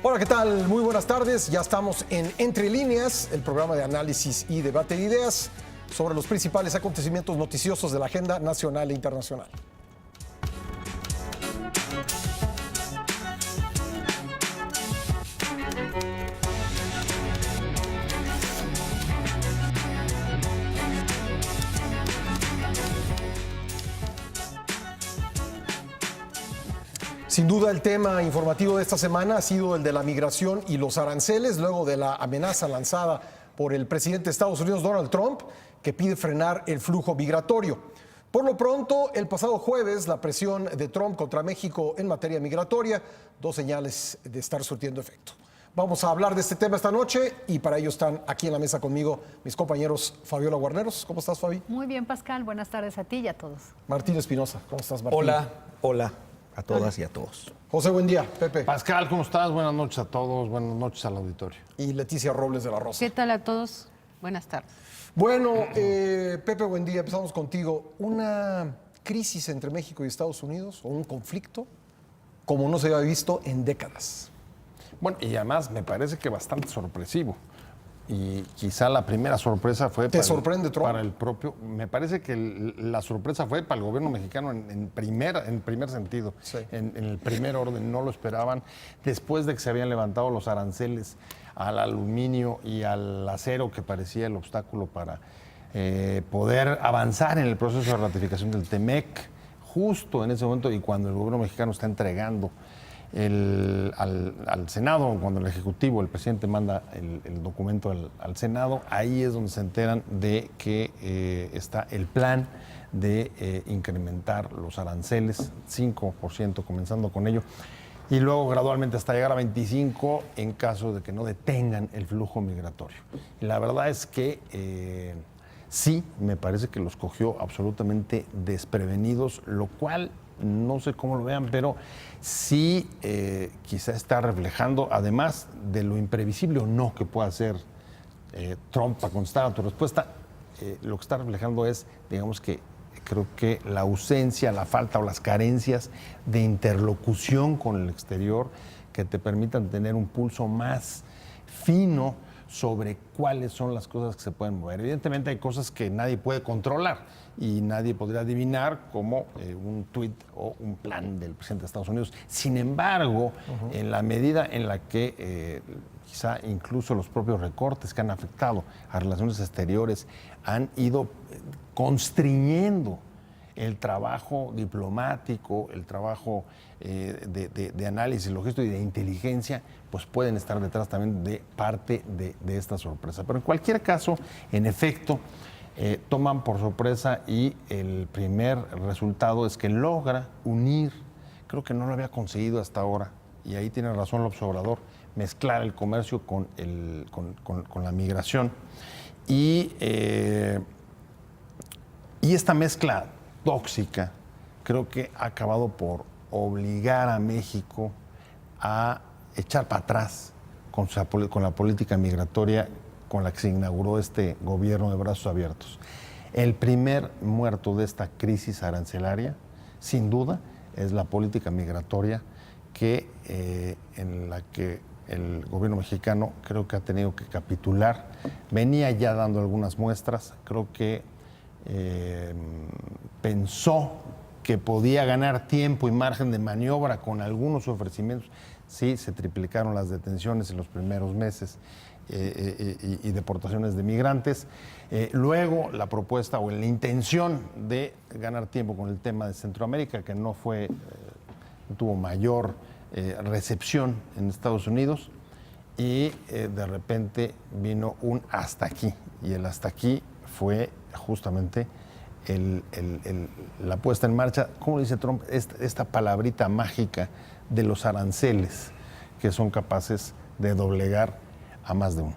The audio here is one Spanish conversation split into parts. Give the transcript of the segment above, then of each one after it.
Hola, ¿qué tal? Muy buenas tardes. Ya estamos en Entre Líneas, el programa de análisis y debate de ideas sobre los principales acontecimientos noticiosos de la agenda nacional e internacional. Sin duda el tema informativo de esta semana ha sido el de la migración y los aranceles, luego de la amenaza lanzada por el presidente de Estados Unidos, Donald Trump, que pide frenar el flujo migratorio. Por lo pronto, el pasado jueves, la presión de Trump contra México en materia migratoria, dos señales de estar surtiendo efecto. Vamos a hablar de este tema esta noche y para ello están aquí en la mesa conmigo mis compañeros Fabiola Guarneros. ¿Cómo estás, Fabi? Muy bien, Pascal. Buenas tardes a ti y a todos. Martín Espinosa. ¿Cómo estás, Martín? Hola a todas y a todos. José, buen día. Pepe. Pascal, ¿cómo estás? Buenas noches a todos, buenas noches al auditorio. Y Leticia Robles de la Rosa. ¿Qué tal a todos? Buenas tardes. Bueno, Pepe, buen día. Empezamos contigo. ¿Una crisis entre México y Estados Unidos o un conflicto como no se había visto en décadas? Bueno, y además me parece que bastante sorpresivo. Y quizá la primera sorpresa fue sorprende, Trump? Para el propio. Me parece que la sorpresa fue para el gobierno mexicano en primer sentido, sí. en el primer orden. No lo esperaban. Después de que se habían levantado los aranceles al aluminio y al acero, que parecía el obstáculo para poder avanzar en el proceso de ratificación del TEMEC, justo en ese momento y cuando el gobierno mexicano está entregando al Senado, cuando el Ejecutivo, el presidente manda el documento al Senado, ahí es donde se enteran de que está el plan de incrementar los aranceles, 5%, comenzando con ello, y luego gradualmente hasta llegar a 25% en caso de que no detengan el flujo migratorio. Y la verdad es que sí, me parece que los cogió absolutamente desprevenidos, lo cual no sé cómo lo vean, pero sí quizá está reflejando, además de lo imprevisible o no que pueda hacer Trump para contestar a tu respuesta, lo que está reflejando es, digamos que creo que la ausencia, la falta o las carencias de interlocución con el exterior que te permitan tener un pulso más fino sobre cuáles son las cosas que se pueden mover. Evidentemente hay cosas que nadie puede controlar y nadie podría adivinar, como un tuit o un plan del presidente de Estados Unidos. Sin embargo, en la medida en la que quizá incluso los propios recortes que han afectado a relaciones exteriores han ido constriñendo el trabajo diplomático, el trabajo de análisis logístico y de inteligencia, pues pueden estar detrás también de parte de esta sorpresa. Pero en cualquier caso, en efecto, toman por sorpresa y el primer resultado es que logra unir, creo que no lo había conseguido hasta ahora, y ahí tiene razón López Obrador, mezclar el comercio con la migración. Y esta mezcla tóxica creo que ha acabado por obligar a México a echar para atrás con la política migratoria con la que se inauguró este gobierno de brazos abiertos. El primer muerto de esta crisis arancelaria, sin duda, es la política migratoria en la que el gobierno mexicano creo que ha tenido que capitular. Venía ya dando algunas muestras, creo que pensó que podía ganar tiempo y margen de maniobra con algunos ofrecimientos. Sí, se triplicaron las detenciones en los primeros meses y deportaciones de migrantes. Luego la propuesta o la intención de ganar tiempo con el tema de Centroamérica, que no tuvo mayor recepción en Estados Unidos, y de repente vino un hasta aquí, y el hasta aquí fue justamente la puesta en marcha, ¿cómo dice Trump? Esta palabrita mágica de los aranceles que son capaces de doblegar a más de uno.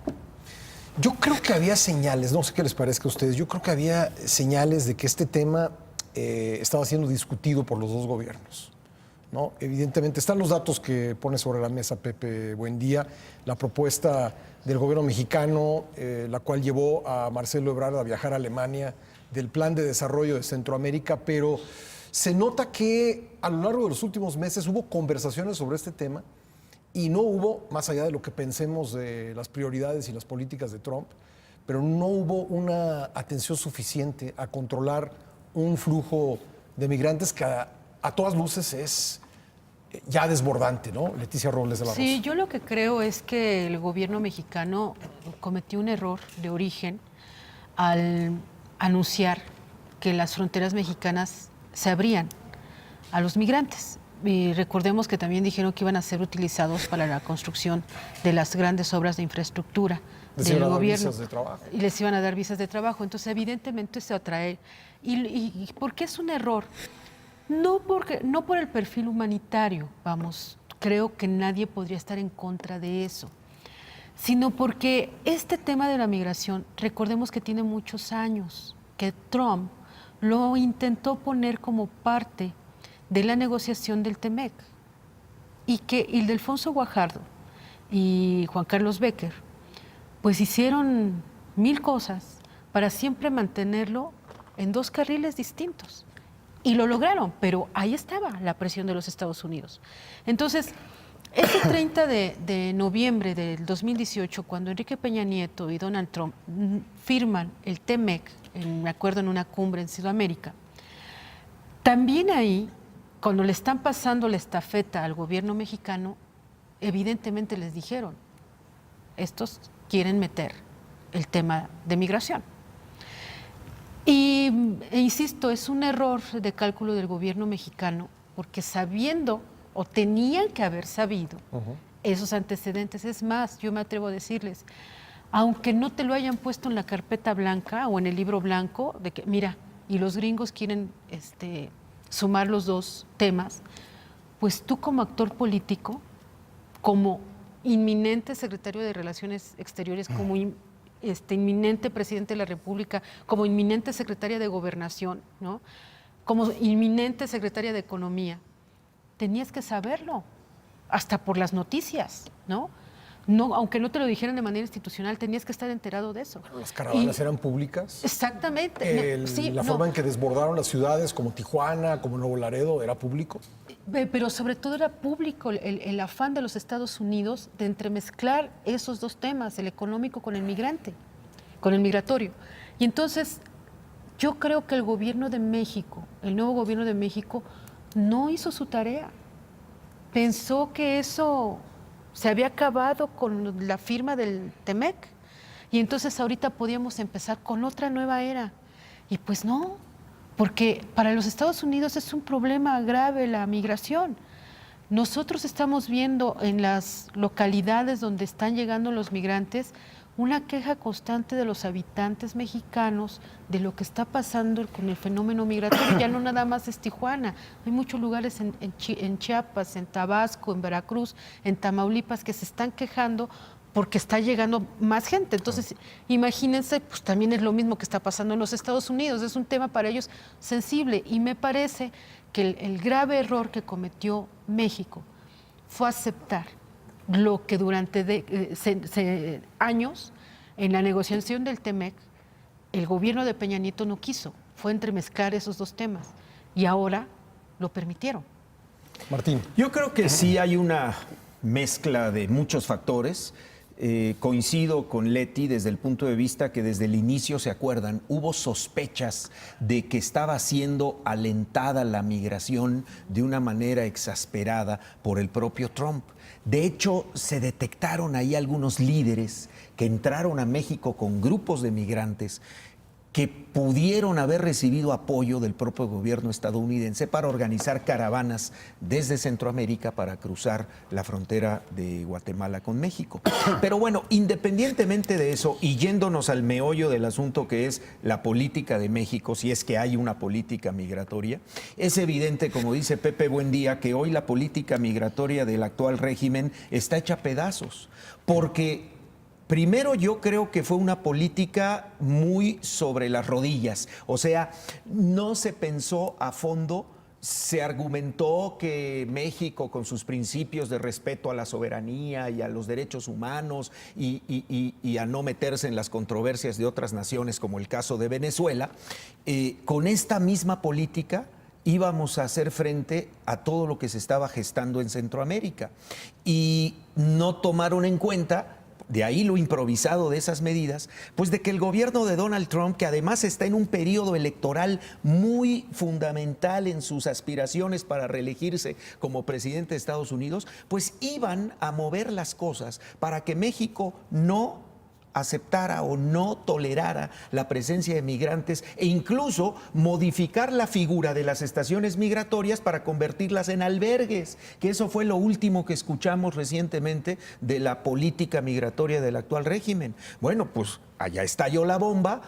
Yo creo que había señales, no sé qué les parezca a ustedes, yo creo que había señales de que este tema estaba siendo discutido por los dos gobiernos, ¿no? Evidentemente están los datos que pone sobre la mesa Pepe Buendía, la propuesta del gobierno mexicano, la cual llevó a Marcelo Ebrard a viajar a Alemania, del plan de desarrollo de Centroamérica, pero se nota que a lo largo de los últimos meses hubo conversaciones sobre este tema y no hubo, más allá de lo que pensemos de las prioridades y las políticas de Trump, pero no hubo una atención suficiente a controlar un flujo de migrantes que a todas luces es ya desbordante, ¿no? Leticia Robles de la Rosa. Sí, yo lo que creo es que el gobierno mexicano cometió un error de origen al anunciar que las fronteras mexicanas se abrían a los migrantes. Y recordemos que también dijeron que iban a ser utilizados para la construcción de las grandes obras de infraestructura del gobierno. Visas de trabajo. Y les iban a dar visas de trabajo. Entonces, evidentemente, se atrae. ¿Y por qué es un error? No por el perfil humanitario, vamos, creo que nadie podría estar en contra de eso, sino porque este tema de la migración, recordemos que tiene muchos años, que Trump lo intentó poner como parte de la negociación del TEMEC y que Ildefonso Guajardo y Juan Carlos Becker pues hicieron 1000 cosas para siempre mantenerlo en dos carriles distintos. Y lo lograron, pero ahí estaba la presión de los Estados Unidos. Entonces, ese 30 de noviembre del 2018, cuando Enrique Peña Nieto y Donald Trump firman el TEMEC, me acuerdo en una cumbre en Sudamérica, también ahí, cuando le están pasando la estafeta al gobierno mexicano, evidentemente les dijeron, estos quieren meter el tema de migración. E insisto, es un error de cálculo del gobierno mexicano, porque sabiendo, o tenían que haber sabido, esos antecedentes. Es más, yo me atrevo a decirles, aunque no te lo hayan puesto en la carpeta blanca o en el libro blanco, de que, mira, y los gringos quieren sumar los dos temas, pues tú como actor político, como inminente secretario de Relaciones Exteriores, como inminente presidente de la República, como inminente secretaria de Gobernación, ¿no? Como inminente secretaria de Economía, tenías que saberlo, hasta por las noticias, ¿no? No, aunque no te lo dijeran de manera institucional, tenías que estar enterado de eso. Las caravanas eran públicas. Exactamente. La forma en que desbordaron las ciudades como Tijuana, como Nuevo Laredo, era público. Pero sobre todo era público el afán de los Estados Unidos de entremezclar esos dos temas, el económico con el migrante, con el migratorio. Y entonces yo creo que el gobierno de México, el nuevo gobierno de México, no hizo su tarea. Pensó que eso se había acabado con la firma del TEMEC y entonces ahorita podíamos empezar con otra nueva era. Y pues no. Porque para los Estados Unidos es un problema grave la migración. Nosotros estamos viendo en las localidades donde están llegando los migrantes una queja constante de los habitantes mexicanos de lo que está pasando con el fenómeno migratorio. Ya no nada más es Tijuana, hay muchos lugares en Chiapas, en Tabasco, en Veracruz, en Tamaulipas que se están quejando porque está llegando más gente. Entonces, imagínense, pues también es lo mismo que está pasando en los Estados Unidos. Es un tema para ellos sensible y me parece que el grave error que cometió México fue aceptar lo que durante años en la negociación del TEMEC el gobierno de Peña Nieto no quiso, fue entremezclar esos dos temas y ahora lo permitieron. Martín. Yo creo que sí hay una mezcla de muchos factores. Coincido con Leti desde el punto de vista que desde el inicio, se acuerdan, hubo sospechas de que estaba siendo alentada la migración de una manera exasperada por el propio Trump. De hecho, se detectaron ahí algunos líderes que entraron a México con grupos de migrantes que pudieron haber recibido apoyo del propio gobierno estadounidense para organizar caravanas desde Centroamérica para cruzar la frontera de Guatemala con México. Pero bueno, independientemente de eso y yéndonos al meollo del asunto que es la política de México, si es que hay una política migratoria, es evidente, como dice Pepe Buendía, que hoy la política migratoria del actual régimen está hecha a pedazos, porque primero, yo creo que fue una política muy sobre las rodillas, o sea, no se pensó a fondo, se argumentó que México, con sus principios de respeto a la soberanía y a los derechos humanos y a no meterse en las controversias de otras naciones, como el caso de Venezuela, con esta misma política íbamos a hacer frente a todo lo que se estaba gestando en Centroamérica. Y no tomaron en cuenta, de ahí lo improvisado de esas medidas, pues de que el gobierno de Donald Trump, que además está en un periodo electoral muy fundamental en sus aspiraciones para reelegirse como presidente de Estados Unidos, pues iban a mover las cosas para que México no aceptara o no tolerara la presencia de migrantes e incluso modificar la figura de las estaciones migratorias para convertirlas en albergues, que eso fue lo último que escuchamos recientemente de la política migratoria del actual régimen. Bueno, pues allá estalló la bomba.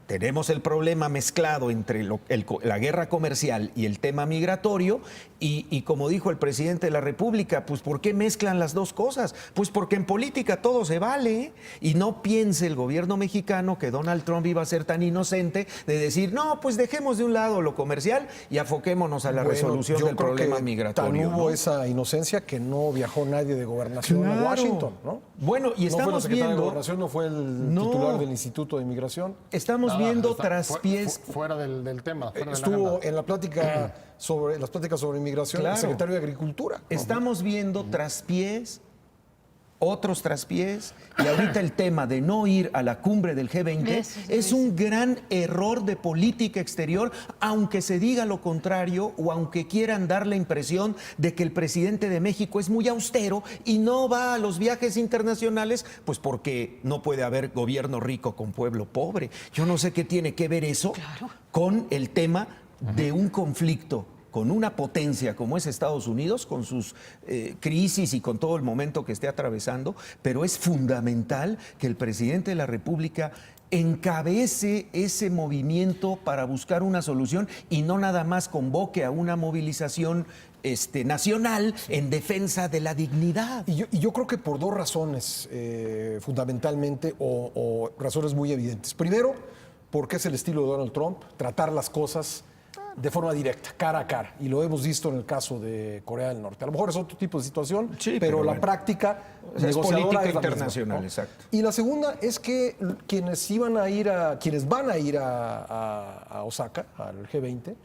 Tenemos el problema mezclado entre la guerra comercial y el tema migratorio y como dijo el presidente de la República, pues ¿por qué mezclan las dos cosas? Pues porque en política todo se vale y no piense el gobierno mexicano que Donald Trump iba a ser tan inocente de decir, no, pues dejemos de un lado lo comercial y afoquémonos a la resolución del problema migratorio. Tan hubo ¿no? esa inocencia que no viajó nadie de gobernación a Claro. Washington, ¿no? Bueno, y No fue la estamos secretaria de viendo... Gobernación, no fue el No. titular del Instituto de Inmigración. Estamos viendo traspiés... Fuera del tema. Fuera de la Estuvo agenda. en la plática las pláticas sobre inmigración Claro. el secretario de Agricultura. Estamos viendo traspiés, otros traspiés, y ahorita el tema de no ir a la cumbre del G20 es un gran error de política exterior, aunque se diga lo contrario o aunque quieran dar la impresión de que el presidente de México es muy austero y no va a los viajes internacionales, pues porque no puede haber gobierno rico con pueblo pobre. Yo no sé qué tiene que ver eso con el tema de un conflicto con una potencia como es Estados Unidos, con sus crisis y con todo el momento que esté atravesando, pero es fundamental que el presidente de la República encabece ese movimiento para buscar una solución y no nada más convoque a una movilización nacional en defensa de la dignidad. Y yo creo que por dos razones, fundamentalmente, o razones muy evidentes. Primero, porque es el estilo de Donald Trump, tratar las cosas de forma directa, cara a cara. Y lo hemos visto en el caso de Corea del Norte. A lo mejor es otro tipo de situación, Sí, pero la bueno. práctica Es negociadora política es la internacional, misma, ¿no? exacto. Y la segunda es que quienes van a ir a Osaka, al G20,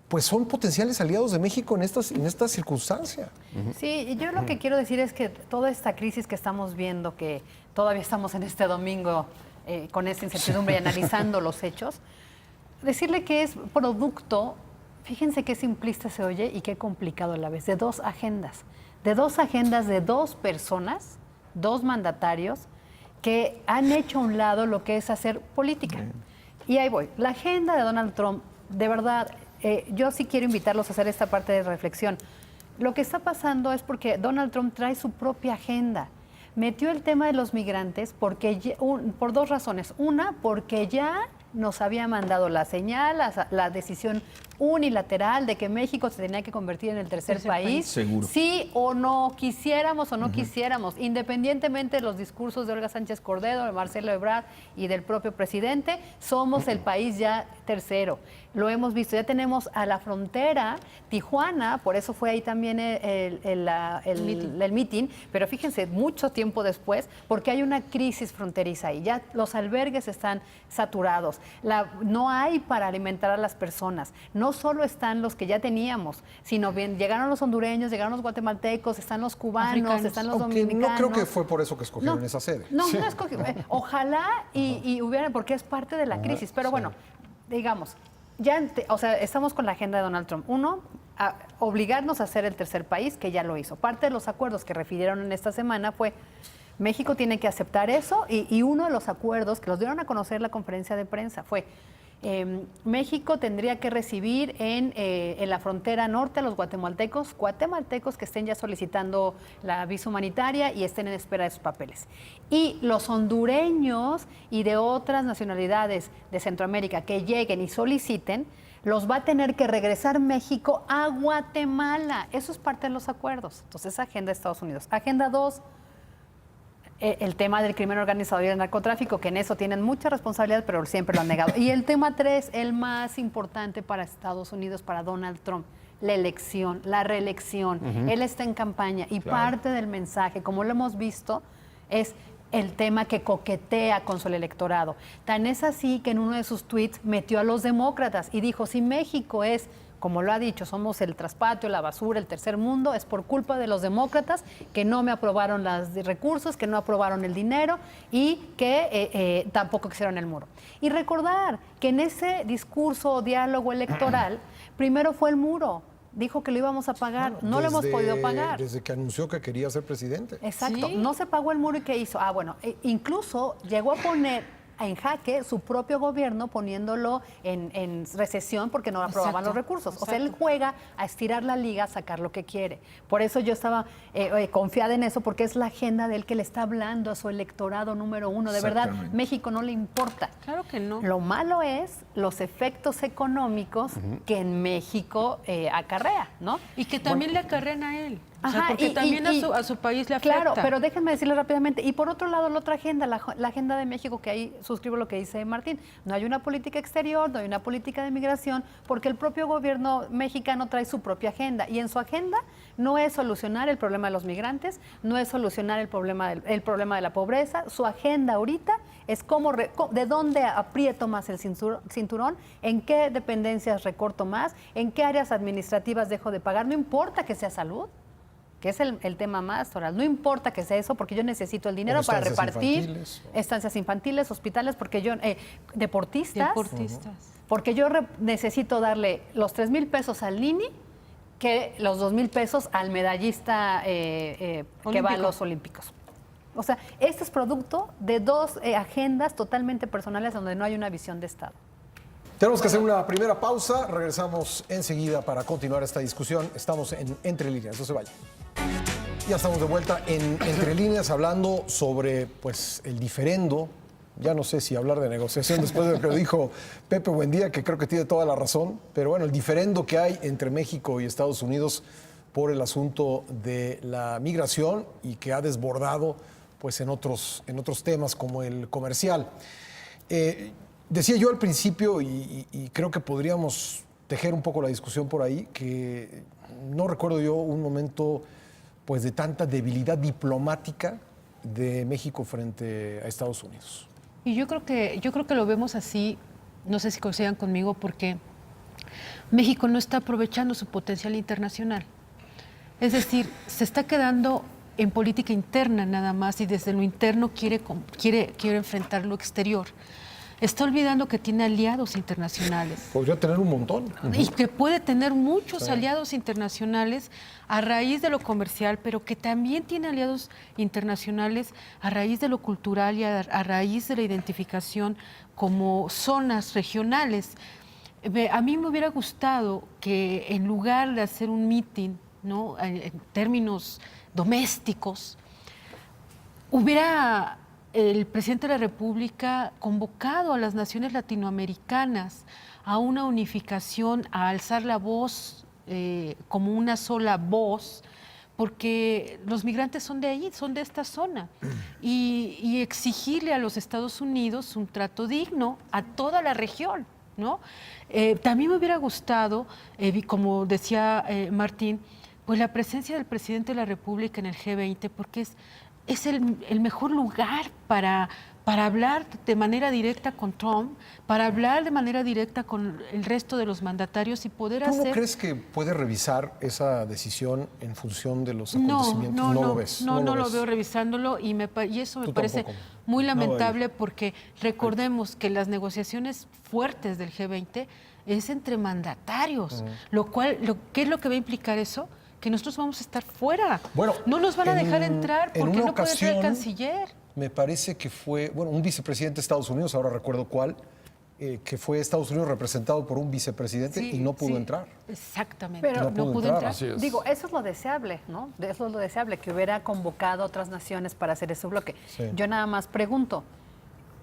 pues son potenciales aliados de México en esta circunstancia. Sí, y yo lo que quiero decir es que toda esta crisis que estamos viendo, que todavía estamos en este domingo con esta incertidumbre y analizando los hechos, decirle que es producto, fíjense qué simplista se oye y qué complicado a la vez, de dos agendas de dos personas, dos mandatarios que han hecho a un lado lo que es hacer política. Y ahí voy, la agenda de Donald Trump, de verdad, yo sí quiero invitarlos a hacer esta parte de reflexión. Lo que está pasando es porque Donald Trump trae su propia agenda. Metió el tema de los migrantes por dos razones. Una, porque ya nos había mandado la señal, la decisión unilateral de que México se tenía que convertir en el tercer país. Seguro. Sí o no, quisiéramos o no quisiéramos, independientemente de los discursos de Olga Sánchez Cordero, de Marcelo Ebrard y del propio presidente, somos el país ya tercero. Lo hemos visto, ya tenemos a la frontera Tijuana, por eso fue ahí también el meeting, pero fíjense, mucho tiempo después, porque hay una crisis fronteriza ahí, ya los albergues están saturados, no hay para alimentar a las personas, no solo están los que ya teníamos, sino bien, llegaron los hondureños, llegaron los guatemaltecos, están los cubanos, Africanos. están los Aunque dominicanos. no creo que fue por eso que escogieron esa sede. No escogieron. Ojalá y hubiera, porque es parte de la crisis. Pero bueno, digamos, estamos con la agenda de Donald Trump. Uno, obligarnos a ser el tercer país, que ya lo hizo. Parte de los acuerdos que refirieron en esta semana fue México tiene que aceptar eso y uno de los acuerdos que los dieron a conocer en la conferencia de prensa fue México tendría que recibir en la frontera norte a los guatemaltecos que estén ya solicitando la visa humanitaria y estén en espera de sus papeles. Y los hondureños y de otras nacionalidades de Centroamérica que lleguen y soliciten, los va a tener que regresar México a Guatemala. Eso es parte de los acuerdos. Entonces, agenda de Estados Unidos. Agenda 2. El tema del crimen organizado y el narcotráfico, que en eso tienen mucha responsabilidad, pero siempre lo han negado. Y el tema 3, el más importante para Estados Unidos, para Donald Trump, la elección, la reelección. Él está en campaña y parte del mensaje, como lo hemos visto, es el tema que coquetea con su electorado. Tan es así que en uno de sus tweets metió a los demócratas y dijo, si México es como lo ha dicho, somos el traspatio, la basura, el tercer mundo, es por culpa de los demócratas que no me aprobaron los recursos, que no aprobaron el dinero y que tampoco hicieron el muro. Y recordar que en ese discurso o diálogo electoral, primero fue el muro. Dijo que lo íbamos a pagar, no lo hemos podido pagar. Desde que anunció que quería ser presidente. Exacto, Sí. no se pagó el muro y ¿qué hizo? Bueno, incluso llegó a poner en jaque su propio gobierno poniéndolo en recesión porque no aprobaban los recursos. O sea, él juega a estirar la liga, a sacar lo que quiere. Por eso yo estaba confiada en eso, porque es la agenda de él que le está hablando a su electorado número uno. De verdad, México no le importa. Claro que no. Lo malo es los efectos económicos que en México acarrea, ¿no? Y que también le acarrean a él. O sea, Ajá, porque también a su país le afecta. Claro, pero déjenme decirle rápidamente. Y por otro lado, la otra agenda, la agenda de México, que ahí suscribo lo que dice Martín. No hay una política exterior, no hay una política de migración, porque el propio gobierno mexicano trae su propia agenda. Y en su agenda no es solucionar el problema de los migrantes, no es solucionar el problema de la pobreza. Su agenda ahorita es de dónde aprieto más el cinturón, en qué dependencias recorto más, en qué áreas administrativas dejo de pagar. No importa que sea salud, que es el tema más oral. No importa que sea eso, porque yo necesito el dinero para repartir estancias infantiles, hospitales, porque yo deportistas, porque yo necesito darle los 3,000 pesos al Nini que los 2,000 pesos al medallista que va a los Olímpicos. O sea, este es producto de dos agendas totalmente personales donde no hay una visión de Estado. Tenemos que hacer una primera pausa. Regresamos enseguida para continuar esta discusión. Estamos en Entre Líneas, no se vayan. Ya estamos de vuelta en Entre Líneas hablando sobre pues, el diferendo. Ya no sé si hablar de negociación después de lo que dijo Pepe Buendía, que creo que tiene toda la razón. Pero bueno, el diferendo que hay entre México y Estados Unidos por el asunto de la migración y que ha desbordado pues, en otros temas como el comercial. Decía yo al principio, y creo que podríamos tejer un poco la discusión por ahí, que no recuerdo yo un momento pues, de tanta debilidad diplomática de México frente a Estados Unidos. Y yo creo que lo vemos así, no sé si coincidan conmigo, porque México no está aprovechando su potencial internacional. Es decir, se está quedando en política interna nada más y desde lo interno quiere enfrentar lo exterior. Está olvidando que tiene aliados internacionales. Podría tener un montón. Y que puede tener muchos aliados internacionales a raíz de lo comercial, pero que también tiene aliados internacionales a raíz de lo cultural y a raíz de la identificación como zonas regionales. A mí me hubiera gustado que en lugar de hacer un meeting, ¿no?, en términos domésticos, hubiera el presidente de la República convocado a las naciones latinoamericanas a una unificación, a alzar la voz como una sola voz, porque los migrantes son de ahí, son de esta zona, y exigirle a los Estados Unidos un trato digno a toda la región, ¿no? También me hubiera gustado, como decía Martín, pues la presencia del presidente de la República en el G20, porque es el mejor lugar para hablar de manera directa con Trump, para hablar de manera directa con el resto de los mandatarios y poder ¿Tú hacer... no crees que puede revisar esa decisión en función de los acontecimientos? No lo ves. No lo ves. veo revisándolo y eso me Tú parece tampoco. muy lamentable porque recordemos que las negociaciones fuertes del G20 es entre mandatarios, ¿qué es lo que va a implicar eso? Que nosotros vamos a estar fuera. Bueno, no nos van a dejar entrar porque no puede entrar el canciller. Me parece que fue, un vicepresidente de Estados Unidos, ahora recuerdo cuál, que fue Estados Unidos representado por un vicepresidente y no pudo entrar. Exactamente, Pero no pudo entrar. Digo, eso es lo deseable, ¿no? Eso es lo deseable, que hubiera convocado a otras naciones para hacer ese bloque. Sí. Yo nada más pregunto,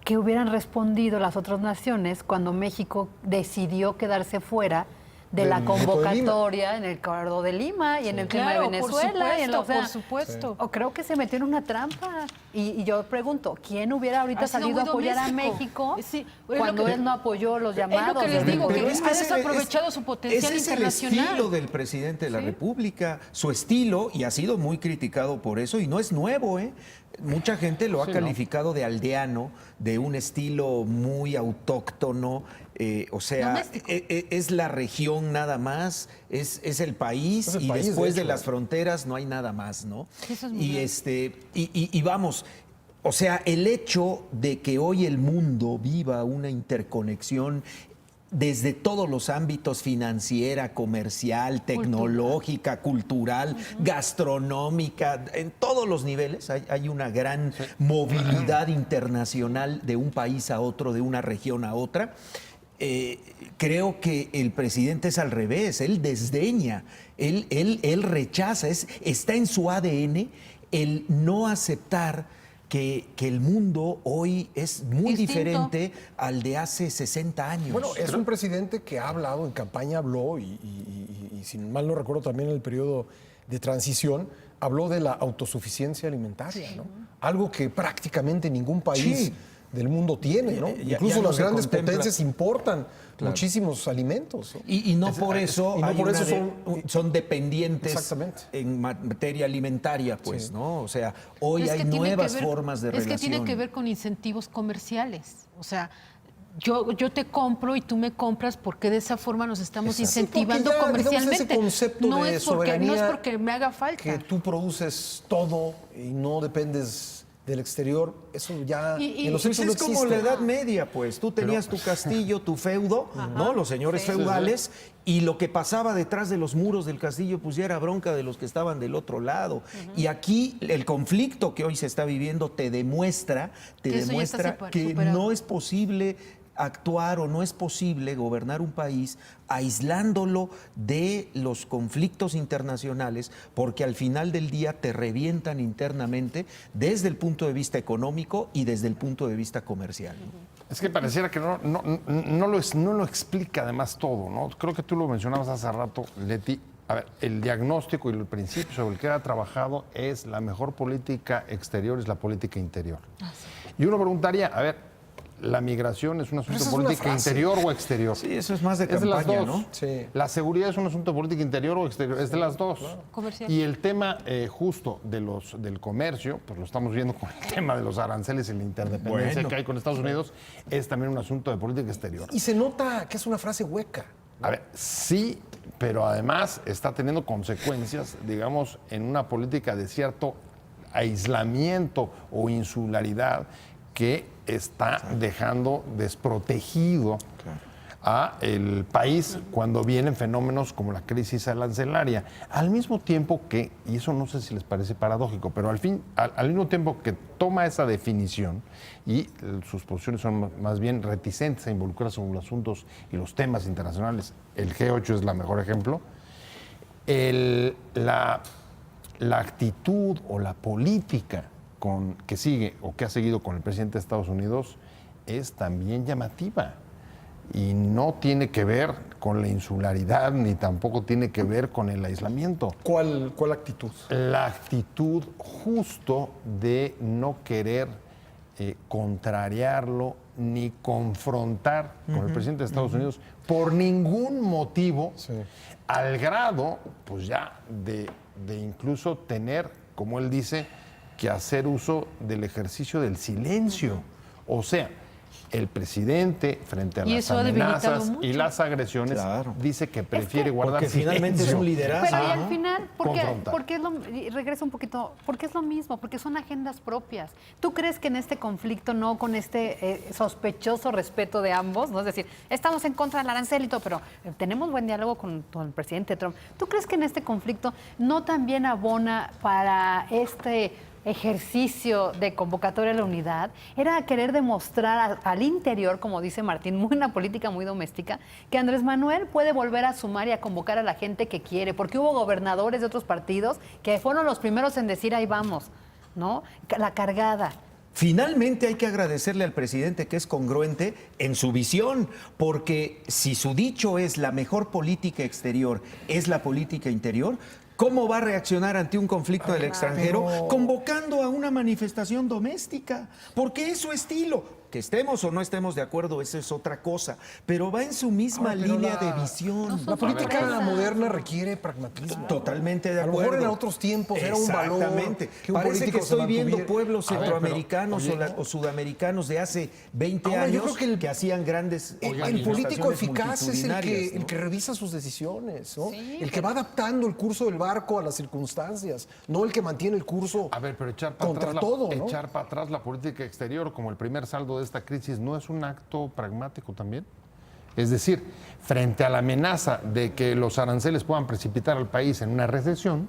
¿qué hubieran respondido las otras naciones cuando México decidió quedarse fuera de la convocatoria en el Acuerdo de Lima y en el tema de Venezuela? Por supuesto. O creo que se metió en una trampa. Y yo pregunto, ¿quién hubiera ahorita salido a apoyar a México cuando él no apoyó los llamados? Es lo que les digo, Pero que es ha ese- desaprovechado su potencial ese es el internacional. estilo del presidente de la República, su estilo, y ha sido muy criticado por eso, y no es nuevo, ¿eh? Mucha gente lo ha calificado de aldeano, de un estilo muy autóctono, O sea, Doméstico. es la región nada más, es el país, Es el y país, después de de hecho. las fronteras no hay nada más, ¿no? Eso es muy Y bien. y vamos, o sea, el hecho de que hoy el mundo viva una interconexión desde todos los ámbitos, financiera, comercial, tecnológica, cultural, gastronómica, en todos los niveles hay una gran movilidad internacional de un país a otro, de una región a otra. Creo que el presidente es al revés, él desdeña, él rechaza, está en su ADN el no aceptar que el mundo hoy es muy Distinto. diferente al de hace 60 años. Bueno, es un presidente que ha hablado, en campaña habló, y si mal no recuerdo también en el periodo de transición, habló de la autosuficiencia alimentaria, ¿no? Algo que prácticamente ningún país Sí. del mundo tiene, ¿no? Ya Incluso no las se grandes contempla. potencias importan muchísimos alimentos, ¿no? Y no por eso, y no hay por una eso son dependientes Exactamente. en materia alimentaria, pues, Sí. ¿no? O sea, hoy Es hay que tiene nuevas que ver- formas de es relación. que tiene que ver con incentivos comerciales. O sea, yo te compro y tú me compras porque de esa forma nos estamos Exacto. incentivando Sí, porque ya, digamos, comercialmente. ese concepto no, de es porque, no es soberanía porque me haga falta. que tú produces todo y no dependes del exterior, eso ya Y- en los Pues hechos no es como existe. la Edad Media, pues. Tú tenías tu castillo, tu feudo, ¿no? Los señores feudales, y lo que pasaba detrás de los muros del castillo, pues ya era bronca de los que estaban del otro lado. Y aquí el conflicto que hoy se está viviendo te demuestra Que eso ya está que superado. no es posible actuar o no es posible gobernar un país aislándolo de los conflictos internacionales, porque al final del día te revientan internamente desde el punto de vista económico y desde el punto de vista comercial. Es que pareciera que no lo explica además todo, ¿no? Creo que tú lo mencionabas hace rato, Leti. A ver, el diagnóstico y el principio sobre el que ha trabajado es la mejor política exterior, es la política interior. Y uno preguntaría, a ver, ¿la migración es un asunto esa de es una política frase. interior o exterior? Sí, eso es más de Es de las campaña, dos. ¿no? Sí. La seguridad es un asunto de política interior o exterior, es de las dos. Comercial. Y el tema justo del comercio, pues lo estamos viendo con el tema de los aranceles y la interdependencia Bueno. que hay con Estados Unidos, es también un asunto de política exterior. Y se nota que es una frase hueca. A ver, sí, pero además está teniendo consecuencias, digamos, en una política de cierto aislamiento o insularidad que está dejando desprotegido a el país cuando vienen fenómenos como la crisis arancelaria. Al mismo tiempo que, y eso no sé si les parece paradójico, pero al mismo tiempo que toma esa definición y sus posiciones son más bien reticentes a involucrarse en los asuntos y los temas internacionales, el G8 es la mejor ejemplo, la actitud o la política que sigue o que ha seguido con el presidente de Estados Unidos es también llamativa y no tiene que ver con la insularidad ni tampoco tiene que ver con el aislamiento. ¿Cuál actitud? La actitud justo de no querer contrariarlo ni confrontar con el presidente de Estados Unidos por ningún motivo, Sí. al grado, pues ya, de incluso tener, como él dice, que hacer uso del ejercicio del silencio. O sea, el presidente, frente a Y las eso ha debilitado amenazas y mucho. las agresiones, Claro. dice que prefiere guardar Porque finalmente es un silencio. liderazgo. Pero y ¿no? al final, ¿por qué? Confrontar. Porque es y regresa un poquito, porque es lo mismo, porque son agendas propias. ¿Tú crees que en este conflicto, no con este sospechoso respeto de ambos, no es decir, estamos en contra del arancel y todo, pero tenemos buen diálogo con el presidente Trump? ¿Tú crees que en este conflicto no también abona para este ejercicio de convocatoria a la unidad? Era querer demostrar al interior, como dice Martín, una política muy doméstica, que Andrés Manuel puede volver a sumar y a convocar a la gente que quiere, porque hubo gobernadores de otros partidos que fueron los primeros en decir ahí vamos, ¿no? La cargada. Finalmente hay que agradecerle al presidente que es congruente en su visión, porque si su dicho es la mejor política exterior es la política interior, ¿cómo va a reaccionar ante un conflicto del extranjero? Convocando a una manifestación doméstica, porque es su estilo. que estemos o no estemos de acuerdo, esa es otra cosa, pero va en su misma Ahora, pero línea la- de visión. La política sorpresa. moderna requiere pragmatismo. Totalmente de A lo acuerdo. mejor en otros tiempos era un valor. Exactamente. Que un Parece que político se estoy viendo mantuviera. pueblos A ver, centroamericanos pero, oye, o sudamericanos de hace 20 Ahora, yo años creo que hacían grandes El político manifestaciones eficaz es multitudinarias, el ¿no? que revisa sus decisiones, ¿no? Sí, el que va adaptando el curso del barco a las circunstancias, no el que mantiene el curso A ver, pero echar para contra atrás, todo, ¿no? echar para atrás la política exterior como el primer saldo de esta crisis, ¿no es un acto pragmático también? Es decir, frente a la amenaza de que los aranceles puedan precipitar al país en una recesión,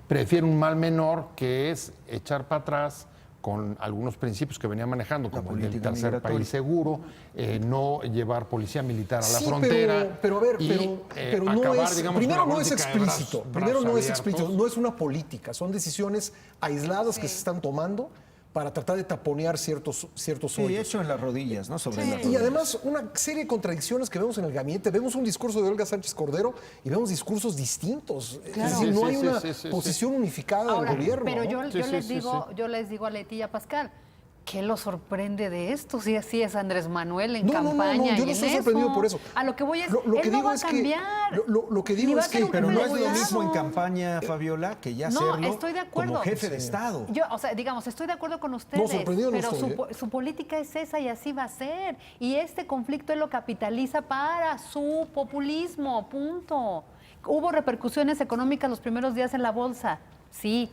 prefiere un mal menor, que es echar para atrás con algunos principios que venía manejando, como el del política tercer migratoria. país seguro, no llevar policía militar a la Sí, frontera. pero a ver, y, pero no acabar, es, digamos, primero con la no es política de explícito, brazos primero no es abiertos. explícito, no es una política, son decisiones aisladas que se están tomando para tratar de taponear ciertos Sí, hoyos. hecho en las rodillas, ¿no? Sobre las Y rodillas. además una serie de contradicciones que vemos en el gabinete. Vemos un discurso de Olga Sánchez Cordero y vemos discursos distintos. Es decir, no hay una posición unificada Ahora, del gobierno. pero ¿no? yo les digo a Leti y a Pascal, ¿qué lo sorprende de esto? Si así es Andrés Manuel en No, no, no, campaña. no, yo y no en estoy sorprendido por eso. A lo que voy es, Lo que él no digo va a es que- cambiar. lo que digo Ni va es a ser que- un Pero jefe no de es lo mismo en Estado. campaña, Fabiola, que ya No, hacerlo estoy de acuerdo. como jefe de Estado. Yo, o sea, digamos, estoy de acuerdo con ustedes, sorprendido no pero estoy, su política es esa y así va a ser. Y este conflicto él lo capitaliza para su populismo, punto. Hubo repercusiones económicas los primeros días en la bolsa, sí,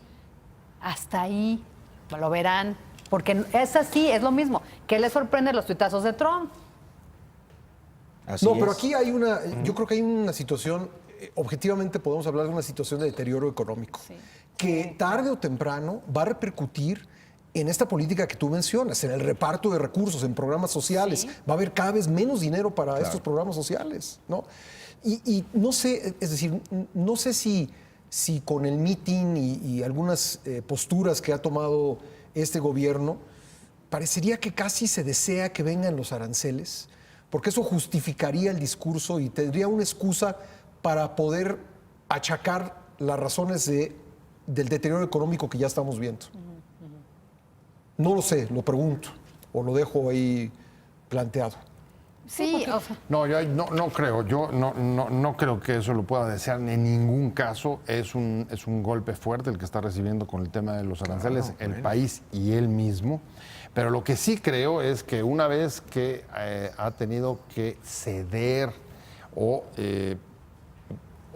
hasta ahí, lo verán, porque es así, es lo mismo. ¿Qué les sorprende los tuitazos de Trump? Así No, pero es. aquí hay una, yo creo que hay una situación, objetivamente podemos hablar de una situación de deterioro económico, que tarde o temprano va a repercutir en esta política que tú mencionas, en el reparto de recursos, en programas sociales. Va a haber cada vez menos dinero para estos programas sociales, ¿no? Y no sé, es decir, no sé si con el meeting y algunas posturas que ha tomado este gobierno, parecería que casi se desea que vengan los aranceles, porque eso justificaría el discurso y tendría una excusa para poder achacar las razones del deterioro económico que ya estamos viendo. No lo sé, lo pregunto o lo dejo ahí planteado. Sí, o sea, No, yo no creo. Yo no creo que eso lo pueda desear en ningún caso. Es un golpe fuerte el que está recibiendo con el tema de los aranceles el país y él mismo. Pero lo que sí creo es que una vez que ha tenido que ceder o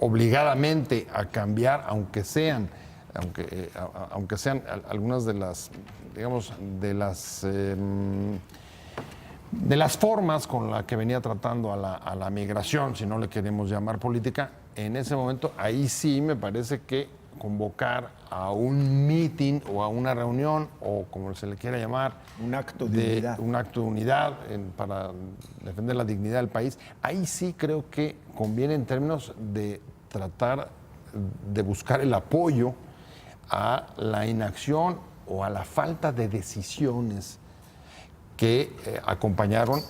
obligadamente a cambiar, aunque sean algunas de las, digamos, de las formas con las que venía tratando a la migración, si no le queremos llamar política, en ese momento ahí sí me parece que convocar a un meeting o a una reunión o como se le quiera llamar, Un acto de unidad. un acto de unidad para defender la dignidad del país, ahí sí creo que conviene en términos de tratar de buscar el apoyo a la inacción o a la falta de decisiones que acompañaron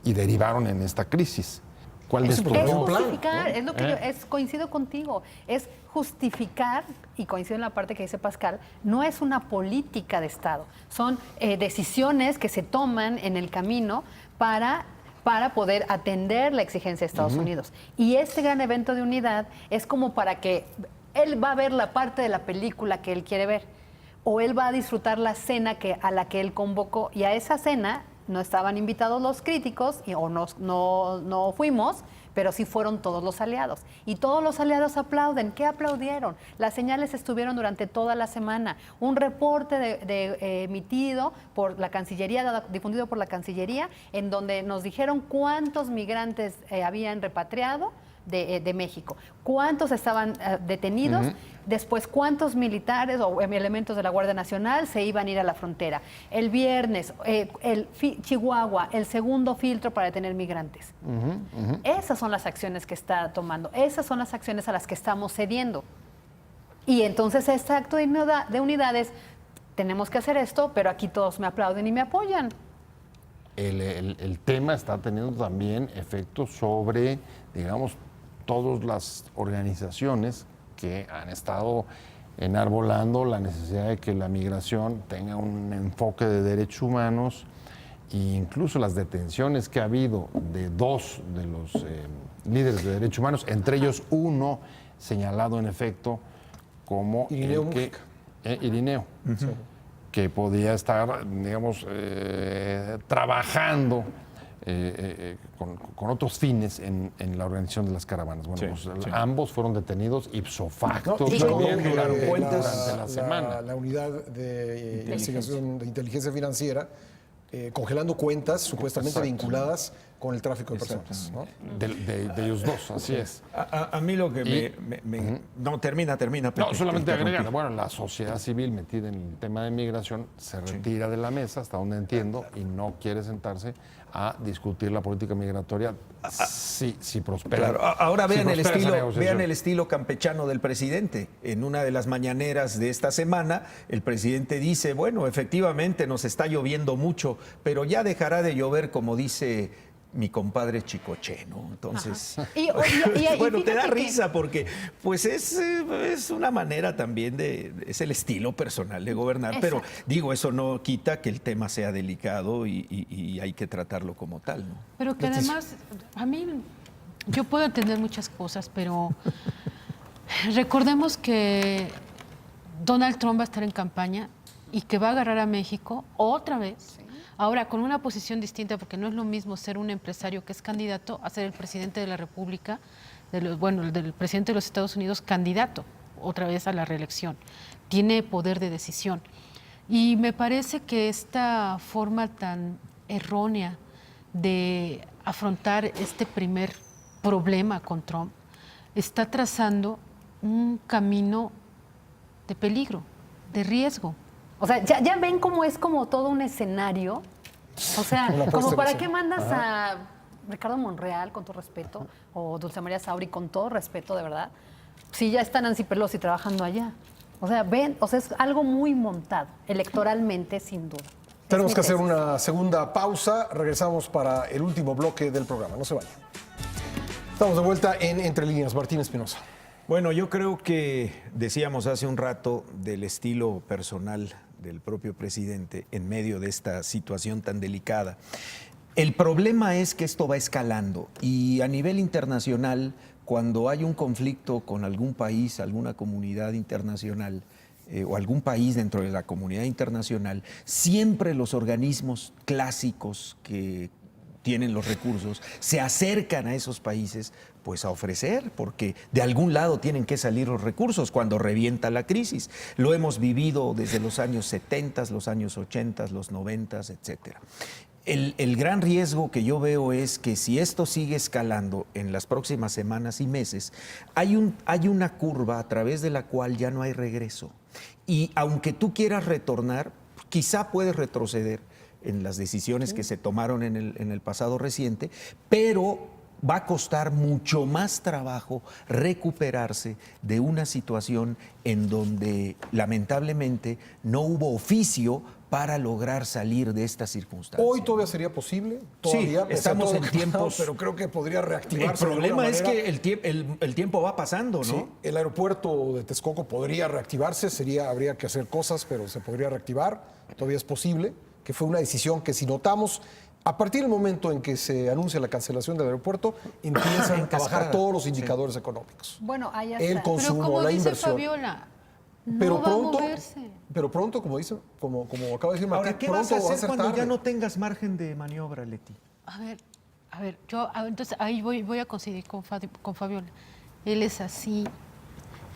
y derivaron en esta crisis. ¿Cuál Eso, porque destruyó? no hay un plan, justificar, ¿no? es lo que coincido contigo, es justificar, y coincido en la parte que dice Pascal, no es una política de Estado, son decisiones que se toman en el camino para poder atender la exigencia de Estados Unidos. Y este gran evento de unidad es como para que él va a ver la parte de la película que él quiere ver, o él va a disfrutar la cena a la que él convocó, y a esa cena no estaban invitados los críticos, o no fuimos, pero sí fueron todos los aliados. Y todos los aliados aplauden. ¿Qué aplaudieron? Las señales estuvieron durante toda la semana. Un reporte emitido por la Cancillería, difundido por la Cancillería, en donde nos dijeron cuántos migrantes habían repatriado de México, cuántos estaban detenidos, después cuántos militares o elementos de la Guardia Nacional se iban a ir a la frontera. El viernes, Chihuahua, el segundo filtro para detener migrantes. Esas son las acciones que está tomando, esas son las acciones a las que estamos cediendo. Y entonces este acto de unidad es, tenemos que hacer esto, pero aquí todos me aplauden y me apoyan. El tema está teniendo también efectos sobre, digamos, todas las organizaciones que han estado enarbolando la necesidad de que la migración tenga un enfoque de derechos humanos e incluso las detenciones que ha habido de dos de los líderes de derechos humanos, entre ellos uno señalado en efecto como Irineo el que, Mújica. Irineo, que podía estar, digamos, trabajando con otros fines en la organización de las caravanas. Bueno, Sí, pues, sí. ambos fueron detenidos ipso facto No, y también como, durante cuentas, la semana. La unidad de investigación de inteligencia financiera congelando cuentas supuestamente vinculadas con el tráfico de personas. ¿no? De ellos dos, así es. A mí lo que No, termina, Pepe, No, solamente te interrumpí. agregar, bueno, la sociedad civil metida en el tema de migración se retira de la mesa, hasta donde entiendo, y no quiere sentarse a discutir la política migratoria si prospera. Claro, ahora si vean el prospera esa estilo, negociación. vean el estilo campechano del presidente. En una de las mañaneras de esta semana, el presidente dice, bueno, efectivamente nos está lloviendo mucho, pero ya dejará de llover, como dice mi compadre Chicoche, ¿no? Entonces, Y bueno, te da fíjate que- risa porque pues es una manera también es el estilo personal de gobernar, pero Exacto. digo, eso no quita que el tema sea delicado y hay que tratarlo como tal, ¿no? Pero que además, a mí, yo puedo entender muchas cosas, pero recordemos que Donald Trump va a estar en campaña y que va a agarrar a México otra vez. Ahora, con una posición distinta, porque no es lo mismo ser un empresario que es candidato a ser el presidente de la República, del presidente de los Estados Unidos, candidato otra vez a la reelección. Tiene poder de decisión. Y me parece que esta forma tan errónea de afrontar este primer problema con Trump está trazando un camino de peligro, de riesgo. O sea, ya ven cómo es como todo un escenario. O sea, Una puesta como en para escena. qué mandas a Ricardo Monreal, con todo respeto, o Dulce María Sauri, con todo respeto, de verdad, si ya está Nancy Pelosi trabajando allá. O sea, ven, o sea, es algo muy montado, electoralmente, sin duda. Tenemos Es que mi hacer tesis. una segunda pausa. Regresamos para el último bloque del programa. No se vayan. Estamos de vuelta en Entre Líneas. Martín Espinosa. Bueno, yo creo que decíamos hace un rato del estilo personal del propio presidente en medio de esta situación tan delicada. El problema es que esto va escalando y a nivel internacional, cuando hay un conflicto con algún país, alguna comunidad internacional o algún país dentro de la comunidad internacional, siempre los organismos clásicos que tienen los recursos, se acercan a esos países pues a ofrecer, porque de algún lado tienen que salir los recursos cuando revienta la crisis. Lo hemos vivido desde los años 70, los años 80, los 90, etcétera. El gran riesgo que yo veo es que si esto sigue escalando en las próximas semanas y meses, hay una curva a través de la cual ya no hay regreso. Y aunque tú quieras retornar, quizá puedes retroceder en las decisiones que se tomaron en el pasado reciente, pero va a costar mucho más trabajo recuperarse de una situación en donde lamentablemente no hubo oficio para lograr salir de esta circunstancia. Hoy todavía sería posible. Todavía, pese a estamos todo en lo que ha pasado, tiempos- pero creo que podría El reactivarse. de problema alguna es manera. que el tiempo va pasando, ¿no? Sí, el aeropuerto de Texcoco podría reactivarse, habría que hacer cosas, pero se podría reactivar, todavía es posible, que fue una decisión que si notamos, a partir del momento en que se anuncia la cancelación del aeropuerto, empiezan a cascada, bajar todos los indicadores económicos. Bueno, ahí El está. Pero consumo, como la dice inversión. Fabiola, no Pero va pronto, a moverse. pero pronto, como acaba de decir Martín, Ahora, ¿qué vas pronto a va hacer ser cuando tarde. ya no tengas margen de maniobra, Leti? A ver, entonces ahí voy a coincidir con Fabiola. Él es así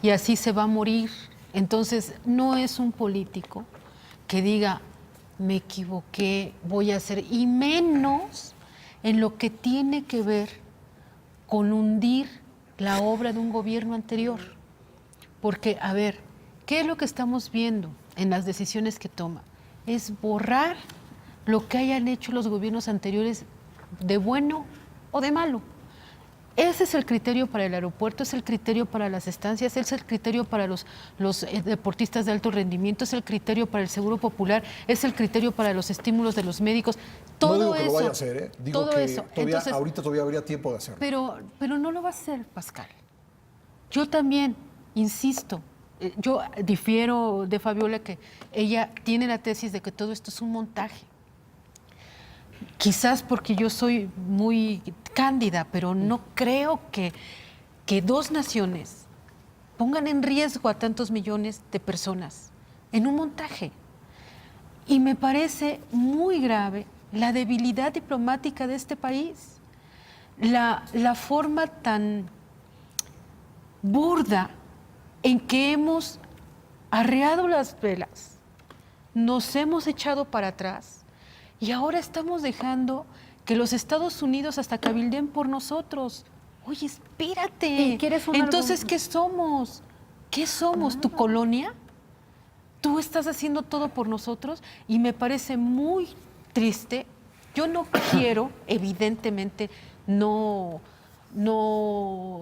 y así se va a morir. Entonces, no es un político que diga, me equivoqué, voy a hacer, y menos en lo que tiene que ver con hundir la obra de un gobierno anterior. Porque, a ver, ¿qué es lo que estamos viendo en las decisiones que toma? Es borrar lo que hayan hecho los gobiernos anteriores de bueno o de malo. Ese es el criterio para el aeropuerto, es el criterio para las estancias, es el criterio para los deportistas de alto rendimiento, es el criterio para el seguro popular, es el criterio para los estímulos de los médicos. Todo no digo que eso. lo vaya a hacer, ¿eh? Digo todo que eso. todavía, Entonces, ahorita todavía habría tiempo de hacerlo. pero no lo va a hacer, Pascal. Yo también, insisto, yo difiero de Fabiola que ella tiene la tesis de que todo esto es un montaje. quizás porque yo soy muy cándida, pero no creo que dos naciones pongan en riesgo a tantos millones de personas en un montaje. Y me parece muy grave la debilidad diplomática de este país, la forma tan burda en que hemos arreado las velas, nos hemos echado para atrás y ahora estamos dejando que los Estados Unidos hasta cabildeen por nosotros. Oye, espérate. ¿Y quieres un Entonces, argumento? ¿qué somos? ¿Qué somos? ¿Tu colonia? Tú estás haciendo todo por nosotros y me parece muy triste. Yo no quiero, evidentemente, no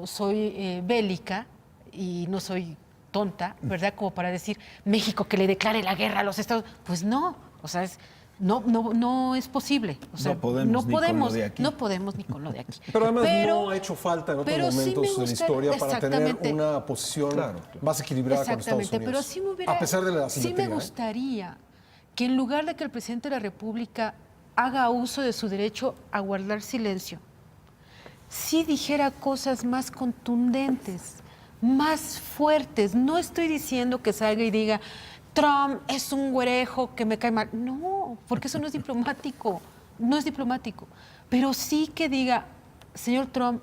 soy bélica y no soy tonta, ¿verdad? Como para decir México que le declare la guerra a los Estados. Pues no, o sea, no es posible. O sea, No podemos ni con lo de aquí. No podemos ni con lo de aquí. Pero además no ha hecho falta en otros pero sí momentos me de la gusta- historia para tener exactamente. una posición Claro. más equilibrada con Estados Exactamente, Unidos. pero sí me hubiera, a pesar de la sí asimetría. me gustaría que en lugar de que el presidente de la República haga uso de su derecho a guardar silencio, sí dijera cosas más contundentes, más fuertes. No estoy diciendo que salga y diga, Trump es un güerejo que me cae mal. No, porque eso no es diplomático, no es diplomático. Pero sí que diga, señor Trump,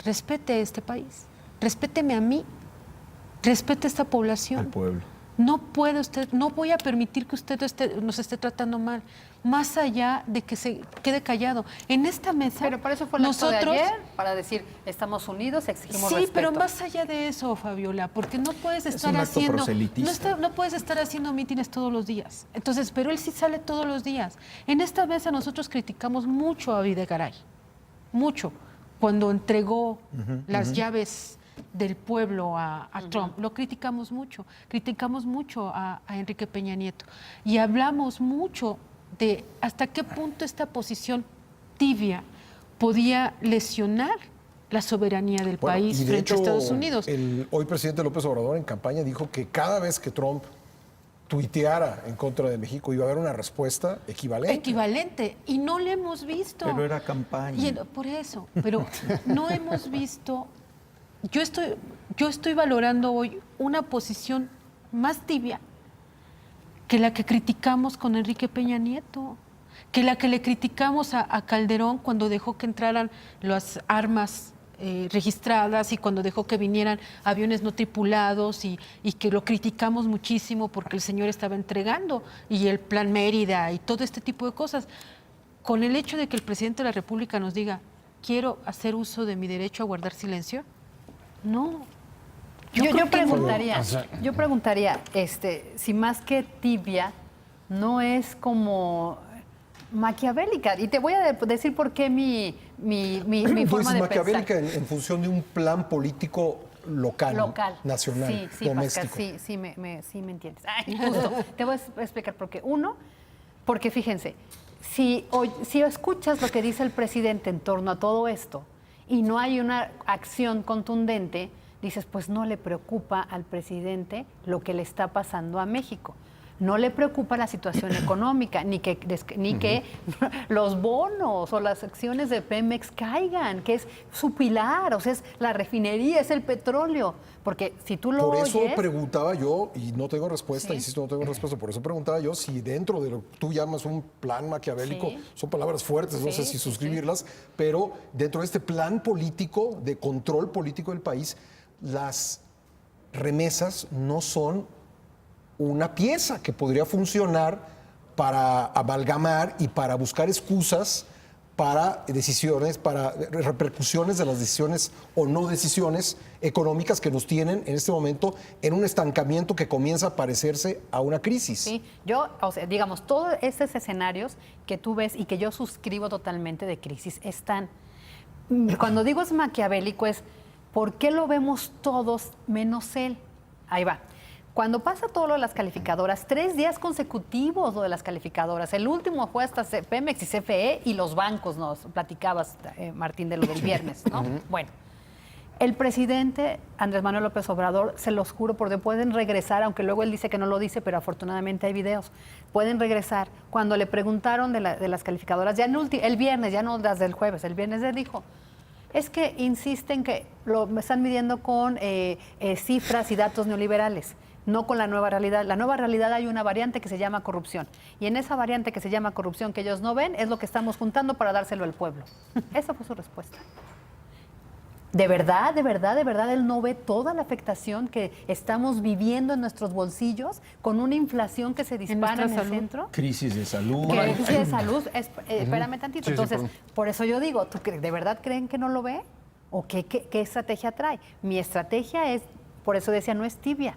respete a este país, respéteme a mí, respete a esta población. Al pueblo. No puede usted, no voy a permitir que usted nos esté tratando mal, más allá de que se quede callado. En esta mesa, Pero para eso fue el acto de nosotros, ayer, para decir, estamos unidos, exigimos sí, respeto. pero más allá de eso, Fabiola, porque no puedes estar un acto haciendo, proselitista. no puedes estar haciendo mítines todos los días. Entonces, pero él sí sale todos los días. En esta mesa nosotros criticamos mucho a Videgaray, mucho, cuando entregó las llaves del pueblo a Trump. Lo criticamos mucho a Enrique Peña Nieto y hablamos mucho de hasta qué punto esta posición tibia podía lesionar la soberanía del Bueno, país y de frente a hecho, Estados Unidos. El hoy presidente López Obrador en campaña dijo que cada vez que Trump tuiteara en contra de México iba a haber una respuesta equivalente. Equivalente, y no le hemos visto. Pero era campaña. Por eso, pero no hemos visto. Yo estoy valorando hoy una posición más tibia que la que criticamos con Enrique Peña Nieto, que la que le criticamos a Calderón cuando dejó que entraran las armas registradas y cuando dejó que vinieran aviones no tripulados y que lo criticamos muchísimo porque el señor estaba entregando y el Plan Mérida y todo este tipo de cosas. Con el hecho de que el presidente de la República nos diga, quiero hacer uso de mi derecho a guardar silencio, no. Yo creo que no. preguntaría, si más que tibia, no es como maquiavélica. Y te voy a decir por qué mi Tú forma dices de maquiavélica pensar. en función de un plan político local, nacional, Sí, doméstico. Pascal, sí me entiendes. Ay, justo. Te voy a explicar por qué. Uno, porque fíjense, si escuchas lo que dice el presidente en torno a todo esto y no hay una acción contundente, dices, pues no le preocupa al presidente lo que le está pasando a México. No le preocupa la situación económica, ni que los bonos o las acciones de Pemex caigan, que es su pilar, o sea, es la refinería, es el petróleo. Porque si tú lo Por eso oyes... preguntaba yo, y no tengo respuesta, Sí. insisto, no tengo respuesta, por eso preguntaba yo si dentro de lo que tú llamas un plan maquiavélico, Sí. son palabras fuertes, no Sí, sé si sí, suscribirlas, pero dentro de este plan político, de control político del país, las remesas no son una pieza que podría funcionar para amalgamar y para buscar excusas para decisiones, para repercusiones de las decisiones o no decisiones económicas que nos tienen en este momento en un estancamiento que comienza a parecerse a una crisis. Sí, digamos, todos estos escenarios que tú ves y que yo suscribo totalmente de crisis están. Cuando digo es maquiavélico es, ¿por qué lo vemos todos menos él? Ahí va. Cuando pasa todo lo de las calificadoras, 3 días consecutivos lo de las calificadoras. El último fue hasta Pemex y CFE y los bancos, nos platicabas, Martín, de lo del viernes, ¿no? Bueno, El presidente Andrés Manuel López Obrador, se los juro, porque pueden regresar, aunque luego él dice que no lo dice, pero afortunadamente hay videos, pueden regresar. Cuando le preguntaron de las calificadoras, ya el viernes, ya no las del jueves, el viernes él dijo, es que insisten que me están midiendo con cifras y datos neoliberales, no con la nueva realidad. La nueva realidad hay una variante que se llama corrupción. Y en esa variante que se llama corrupción que ellos no ven, es lo que estamos juntando para dárselo al pueblo. Esa fue su respuesta. De verdad, él no ve toda la afectación que estamos viviendo en nuestros bolsillos con una inflación que se dispara en el centro. Crisis de salud. Crisis de salud. Espérame tantito. Sí, Entonces, perdón. por eso yo digo, ¿de verdad creen que no lo ve? ¿O qué estrategia trae? Mi estrategia es, por eso decía, no es tibia.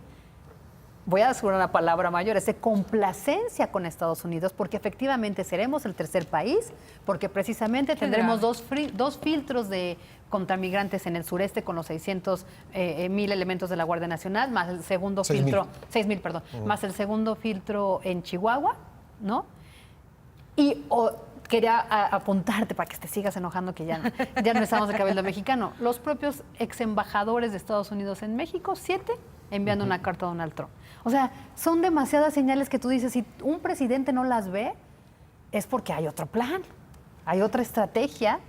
Voy a asegurar una palabra mayor, es de complacencia con Estados Unidos, porque efectivamente seremos el tercer país, porque precisamente tendremos dos filtros contra migrantes en el sureste con los 600,000 elementos de la Guardia Nacional, más el segundo 6,000, perdón, más el segundo filtro en Chihuahua, ¿no? Y quería apuntarte para que te sigas enojando que ya no estamos en Cabildo Mexicano. Los propios ex embajadores de Estados Unidos en México, 7, enviando una carta a Donald Trump. O sea, son demasiadas señales que tú dices, si un presidente no las ve, es porque hay otro plan, hay otra estrategia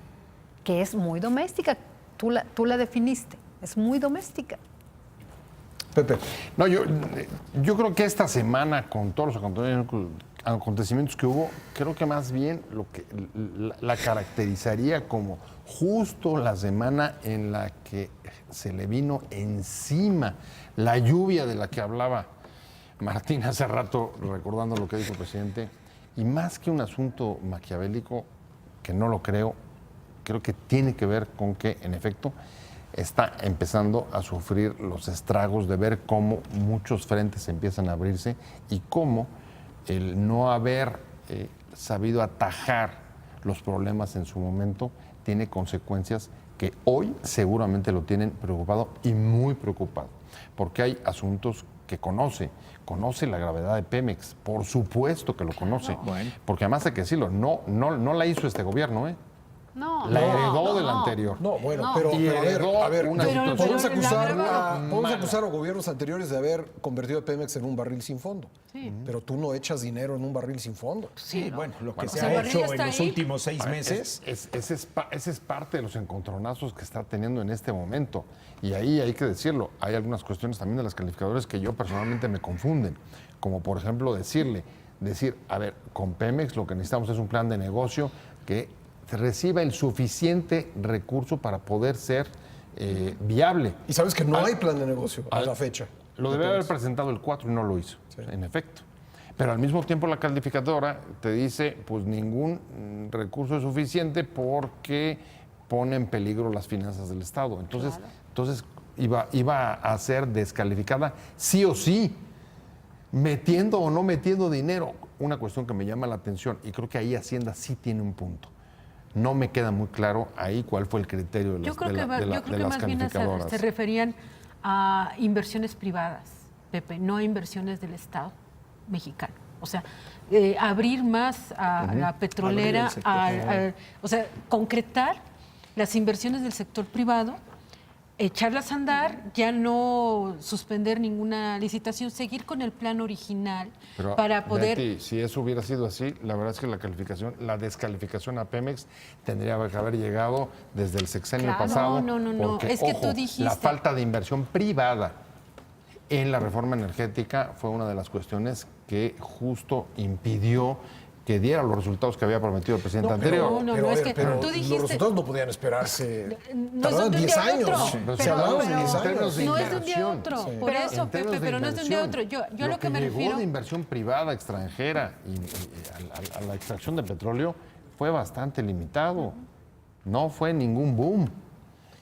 que es muy doméstica. Tú la definiste, es muy doméstica. Pepe. No, yo creo que esta semana, con todos los acontecimientos que hubo, creo que más bien la caracterizaría como justo la semana en la que se le vino encima la lluvia de la que hablaba Martín hace rato, recordando lo que dijo el presidente, y más que un asunto maquiavélico, que no lo creo que tiene que ver con que, en efecto, está empezando a sufrir los estragos de ver cómo muchos frentes empiezan a abrirse y cómo el no haber sabido atajar los problemas en su momento tiene consecuencias que hoy seguramente lo tienen preocupado y muy preocupado, porque hay asuntos que conoce la gravedad de Pemex, por supuesto que lo conoce, Bueno. porque además hay que decirlo, no la hizo este gobierno, No, la no, heredó no, del no. anterior. No, bueno, No. pero Y heredó a ver, una situación. podemos Pero acusar, la podemos mala. acusar a gobiernos anteriores de haber convertido a Pemex en un barril sin fondo. Sí. Pero tú no echas dinero en un barril sin fondo. Sí, bueno, lo que O se sea, el ha barril hecho está en los ahí. últimos 6 meses. Ese es parte de los encontronazos que está teniendo en este momento. Y ahí hay que decirlo, hay algunas cuestiones también de las calificadoras que yo personalmente me confunden. Como por ejemplo decir, a ver, con Pemex lo que necesitamos es un plan de negocio que reciba el suficiente recurso para poder ser viable. Y sabes que no hay plan de negocio a la fecha. Lo debe haber presentado el 4 y no lo hizo, en efecto. Pero al mismo tiempo la calificadora te dice, pues ningún recurso es suficiente porque pone en peligro las finanzas del Estado. Entonces iba a ser descalificada sí o sí, metiendo o no metiendo dinero. Una cuestión que me llama la atención y creo que ahí Hacienda sí tiene un punto. No me queda muy claro ahí cuál fue el criterio de las, Yo creo que las más bien calificadoras. se referían a inversiones privadas, Pepe, no a inversiones del Estado mexicano. O sea, abrir más a la petrolera, Abrir el sector. o sea, concretar las inversiones del sector privado, echarlas a andar, ya no suspender ninguna licitación, seguir con el plan original Pero, para poder... Betty, si eso hubiera sido así, la verdad es que la descalificación a Pemex tendría que haber llegado desde el sexenio Claro, pasado. no. Porque, Es que ojo, tú dijiste- la falta de inversión privada en la reforma energética fue una de las cuestiones que justo impidió que diera los resultados que había prometido el presidente anterior. no, es que tú dijiste- los resultados no podían esperarse. No es de Tardaron un 10 día a años. otro. Pero Se hablaba de pero- 10 en términos años. de No es de un día a inversión. otro. Sí. Por En eso, términos Pepe, de pero no es de un día a otro. inversión, Yo lo que me llegó refiero... de inversión privada extranjera y a la extracción de petróleo fue bastante limitado. No fue ningún boom.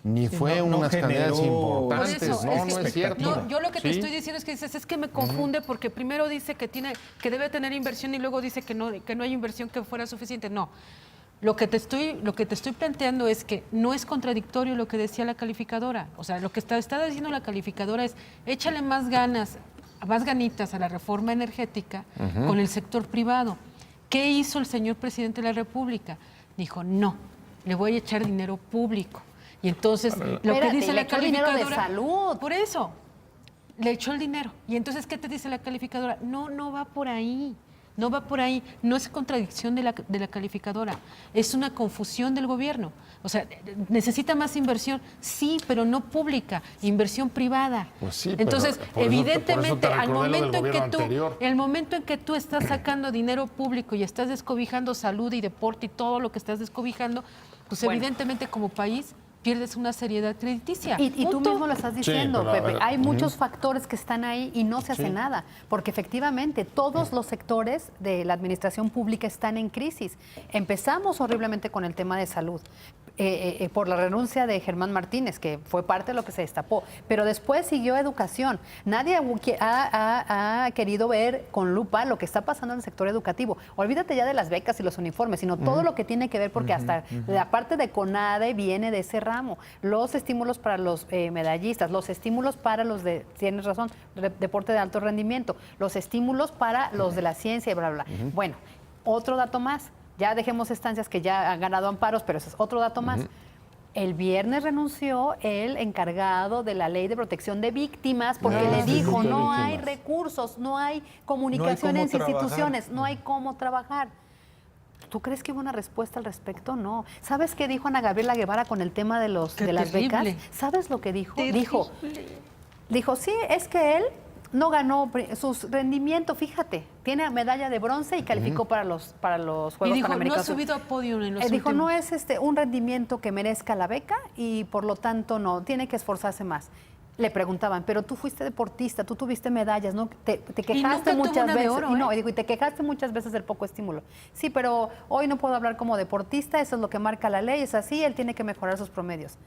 Ni fue no unas cantidades generó- Por importantes. eso, No, es que- no es cierto. No, yo lo que te ¿Sí? estoy diciendo es que dices, es que me confunde porque primero dice que debe tener inversión y luego dice que no hay inversión que fuera suficiente. No. Lo que te estoy planteando es que no es contradictorio lo que decía la calificadora. O sea, lo que está diciendo la calificadora es échale más ganitas a la reforma energética con el sector privado. ¿Qué hizo el señor presidente de la República? Dijo, no, le voy a echar dinero público. Y entonces, lo que espérate, dice le la echó dinero de calificadora... salud. Por eso, le echó el dinero. Y entonces, ¿qué te dice la calificadora? No, no va por ahí. No va por ahí. No es contradicción de la calificadora. Es una confusión del gobierno. O sea, ¿necesita más inversión? Sí, pero no pública, inversión privada. Pues sí, pero entonces, por eso te evidentemente, recordé lo del gobierno anterior. el momento en que tú estás sacando dinero público y estás descobijando salud y deporte y todo lo que estás descobijando, pues Bueno. evidentemente como país pierdes una seriedad crediticia. Y tú Punto. mismo lo estás diciendo, pero a Pepe. ver, Hay muchos factores que están ahí y no se hace nada, porque efectivamente todos los sectores de la administración pública están en crisis. Empezamos horriblemente con el tema de salud. Por la renuncia de Germán Martínez, que fue parte de lo que se destapó, pero después siguió educación. Nadie ha querido ver con lupa lo que está pasando en el sector educativo. Olvídate ya de las becas y los uniformes, sino todo lo que tiene que ver, porque hasta la parte de CONADE viene de ese ramo. Los estímulos para los medallistas, los estímulos para los de, tienes razón, deporte de alto rendimiento, los estímulos para los de la ciencia y bla, bla, bla. Bueno, otro dato más. Ya dejemos estancias que ya han ganado amparos, pero ese es otro dato más. El viernes renunció el encargado de la Ley de Protección de Víctimas porque le dijo, no hay recursos, no hay comunicación en instituciones, no hay cómo trabajar. ¿Tú crees que hubo una respuesta al respecto? No. ¿Sabes qué dijo Ana Gabriela Guevara con el tema de las becas? ¿Sabes lo que dijo? Dijo, sí, es que él no ganó su rendimiento, fíjate, tiene medalla de bronce y calificó para los Juegos Y dijo, no ha Panamericanos. subido a podio en los Dijo, últimos. no es un rendimiento que merezca la beca y por lo tanto no, tiene que esforzarse más. Le preguntaban, pero tú fuiste deportista, tú tuviste medallas, ¿no? Te quejaste nunca tuvo muchas una de veces. oro, Y te quejaste muchas veces del poco estímulo. Sí, pero hoy no puedo hablar como deportista, eso es lo que marca la ley, es así, él tiene que mejorar sus promedios.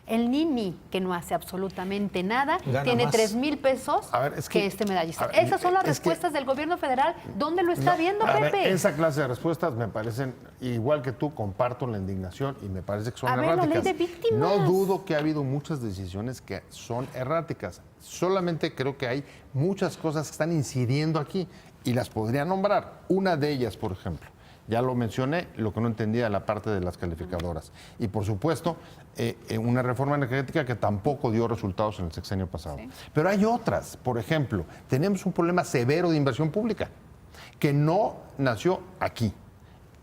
El Nini, que no hace absolutamente nada, Gana tiene más. 3,000 pesos A ver, es que- este medallista. a ver, Esas son las es que- respuestas del gobierno federal. ¿Dónde lo está viendo, A ver, Pepe? esa clase de respuestas me parecen, igual que tú, comparto la indignación y me parece que son A ver, la erráticas. ley de víctimas. No dudo que ha habido muchas decisiones que son erráticas. Solamente creo que hay muchas cosas que están incidiendo aquí y las podría nombrar. Una de ellas, por ejemplo, ya lo mencioné, lo que no entendía de la parte de las calificadoras. Y por supuesto, una reforma energética que tampoco dio resultados en el sexenio pasado. Pero hay otras. Por ejemplo, tenemos un problema severo de inversión pública que no nació aquí.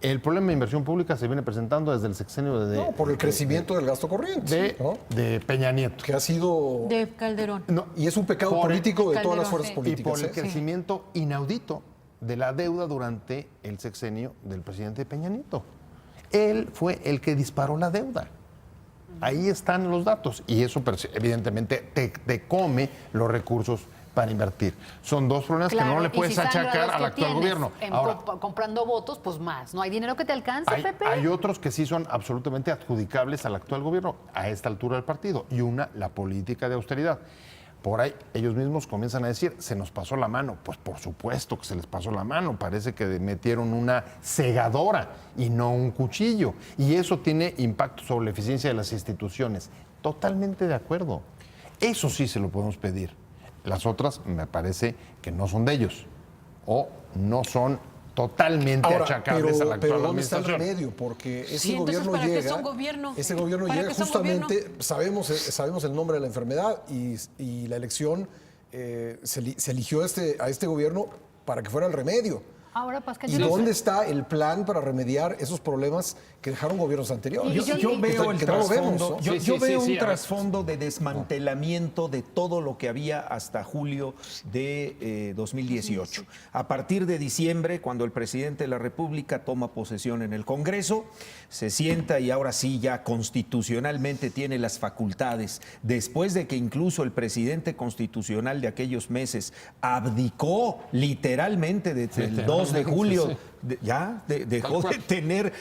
El problema de inversión pública se viene presentando desde el sexenio No, por el crecimiento del gasto corriente, ¿no? de Peña Nieto. Que ha sido... De Calderón. No, Y es un pecado Por el- político de todas las Calderón, fuerzas sí. y políticas. por el ¿eh? crecimiento inaudito de la deuda durante el sexenio del presidente Peña Nieto. Él fue el que disparó la deuda. Ahí están los datos y eso evidentemente te come los recursos para invertir. Son dos problemas que no le puedes achacar al actual gobierno. Ahora, comprando votos, pues más. No hay dinero que te alcance, Pepe. hay otros que sí son absolutamente adjudicables al actual gobierno a esta altura del partido. Y una, la política de austeridad. Por ahí ellos mismos comienzan a decir, se nos pasó la mano. Pues por supuesto que se les pasó la mano. Parece que metieron una segadora y no un cuchillo. Y eso tiene impacto sobre la eficiencia de las instituciones. Totalmente de acuerdo. Eso sí se lo podemos pedir. Las otras me parece que no son de ellos o no son totalmente Ahora, achacables a la pero actual ¿dónde está el administración. remedio? Porque ese Sí, entonces, gobierno ¿para qué llega. son gobierno? Ese gobierno ¿Para llega qué son justamente, sabemos el nombre de la enfermedad y la elección se eligió a este gobierno para que fuera el remedio. Ahora, Pascal, ¿Y yo no dónde sé. está el plan para remediar esos problemas que dejaron gobiernos anteriores? Yo veo el que no lo vemos, trasfondo, ¿no? yo veo un a ver. trasfondo de desmantelamiento de todo lo que había hasta julio de 2018. A partir de diciembre, cuando el presidente de la República toma posesión en el Congreso, se sienta y ahora sí ya constitucionalmente tiene las facultades, después de que incluso el presidente constitucional de aquellos meses abdicó literalmente desde el 2 de julio. Dejó de tener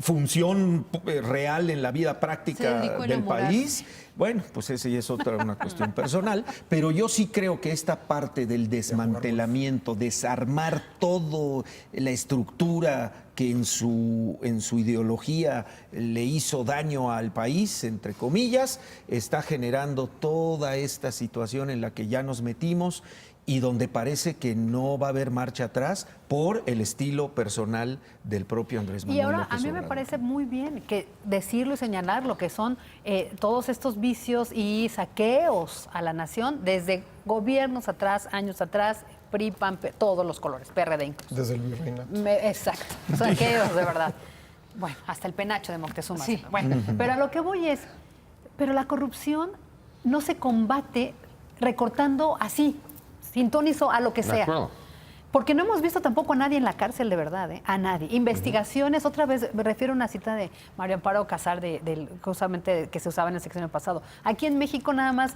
función real en la vida Se práctica dedicó a la del moral. país. Bueno, pues esa ya es una cuestión personal, pero yo sí creo que esta parte del desmantelamiento, desarmar todo la estructura que en su ideología le hizo daño al país, entre comillas, está generando toda esta situación en la que ya nos metimos y donde parece que no va a haber marcha atrás por el estilo personal del propio Andrés Manuel Y ahora López a mí me Obrador. parece muy bien que decirlo y señalar lo que son todos estos vicios y saqueos a la nación desde gobiernos atrás, años atrás, PRI, PAN, todos los colores, PRD incluso. Desde el virreinato. Exacto, saqueos de verdad. Bueno, hasta el penacho de Moctezuma. Sí. Bueno, pero a lo que voy es, pero la corrupción no se combate recortando así, sin ton ni son, a lo que De sea. acuerdo. Porque no hemos visto tampoco a nadie en la cárcel de verdad, ¿eh? A nadie. Investigaciones, otra vez me refiero a una cita de Mario Amparo Casar, justamente que se usaba en el sexenio pasado. Aquí en México nada más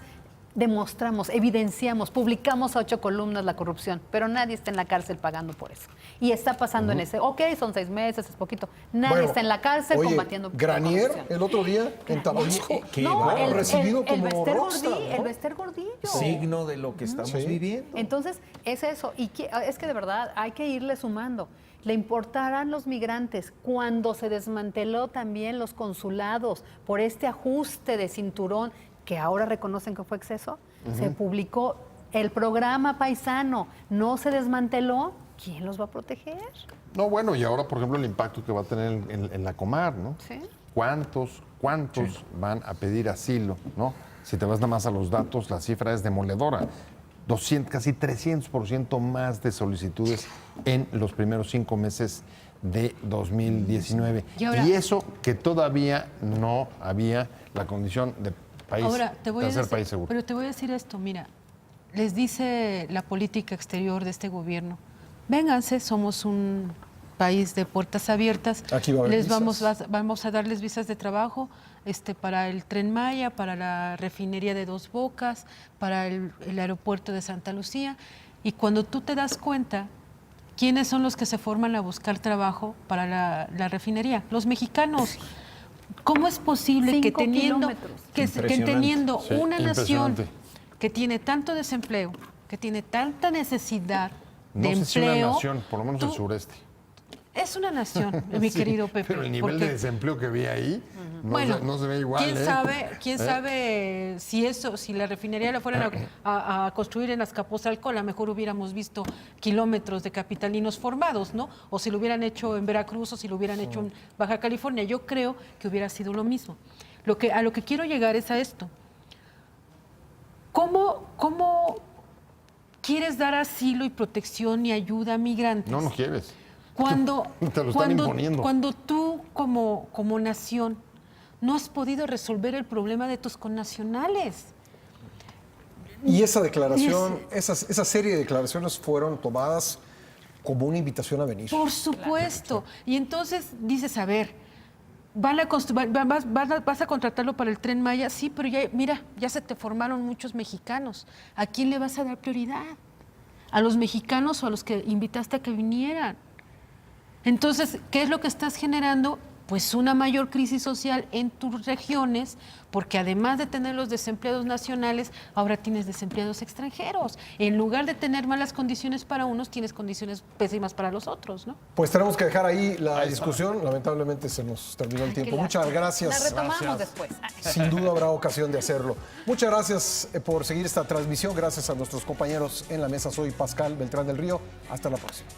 demostramos, evidenciamos, publicamos a 8 columnas la corrupción, pero nadie está en la cárcel pagando por eso. Y está pasando en ese, ok, son 6 meses, es poquito. Nadie Bueno, está en la cárcel oye, combatiendo la Granier, corrupción. el otro día en Tabasco, ¿Qué No, va? recibido el como Bester rockstar, Gordillo, ¿no? el Bester Gordillo. Signo de lo que estamos Sí. viviendo. Entonces, es eso. Y es que de verdad hay que irle sumando. Le importarán los migrantes cuando se desmanteló también los consulados por este ajuste de cinturón que ahora reconocen que fue exceso. Se publicó el programa paisano, no se desmanteló. ¿Quién los va a proteger? No, bueno, y ahora, por ejemplo, el impacto que va a tener en la Comar, ¿no? Sí. ¿Cuántos van a pedir asilo, no? Si te vas nada más a los datos, la cifra es demoledora. 200, casi 300% más de solicitudes en los primeros 5 meses de 2019. Y ahora- Y eso que todavía no había la condición de país, Ahora, te voy a tercer decir, país seguro. pero te voy a decir esto, mira, les dice la política exterior de este gobierno, vénganse, somos un país de puertas abiertas, Aquí va a haber les visas. vamos a darles visas de trabajo para el Tren Maya, para la refinería de Dos Bocas, para el aeropuerto de Santa Lucía, y cuando tú te das cuenta, ¿quiénes son los que se forman a buscar trabajo para la refinería? Los mexicanos. ¿Cómo es posible que 5 teniendo, kilómetros. que Impresionante. teniendo Sí, una nación impresionante. que tiene tanto desempleo, que tiene tanta necesidad de No sé si una empleo, nación, por lo menos el tú- sureste. es una nación, mi Sí, querido Pepe. Pero el nivel porque- de desempleo que vi ahí bueno, no se ve igual. ¿quién ¿eh? quién sabe si la refinería la fueran a construir en Azcapotzalco, a lo mejor hubiéramos visto kilómetros de capitalinos formados, ¿no? O si lo hubieran hecho en Veracruz o si lo hubieran hecho en Baja California. Yo creo que hubiera sido lo mismo. A lo que quiero llegar es a esto. ¿Cómo quieres dar asilo y protección y ayuda a migrantes? No quieres. Cuando, Te lo están imponiendo. cuando tú como nación no has podido resolver el problema de tus connacionales. Y esa declaración, esa serie de declaraciones fueron tomadas como una invitación a venir. Por supuesto. Y entonces dices, a ver, vas a contratarlo para el Tren Maya, sí, pero ya, mira, ya se te formaron muchos mexicanos. ¿A quién le vas a dar prioridad? ¿A los mexicanos o a los que invitaste a que vinieran? Entonces, ¿qué es lo que estás generando? Pues una mayor crisis social en tus regiones, porque además de tener los desempleados nacionales, ahora tienes desempleados extranjeros. En lugar de tener malas condiciones para unos, tienes condiciones pésimas para los otros, ¿no? Pues tenemos que dejar ahí la discusión. Lamentablemente se nos terminó el tiempo. Muchas La gracias. retomamos después. Sin duda habrá ocasión de hacerlo. Muchas gracias por seguir esta transmisión. Gracias a nuestros compañeros en la mesa. Soy Pascal Beltrán del Río. Hasta la próxima.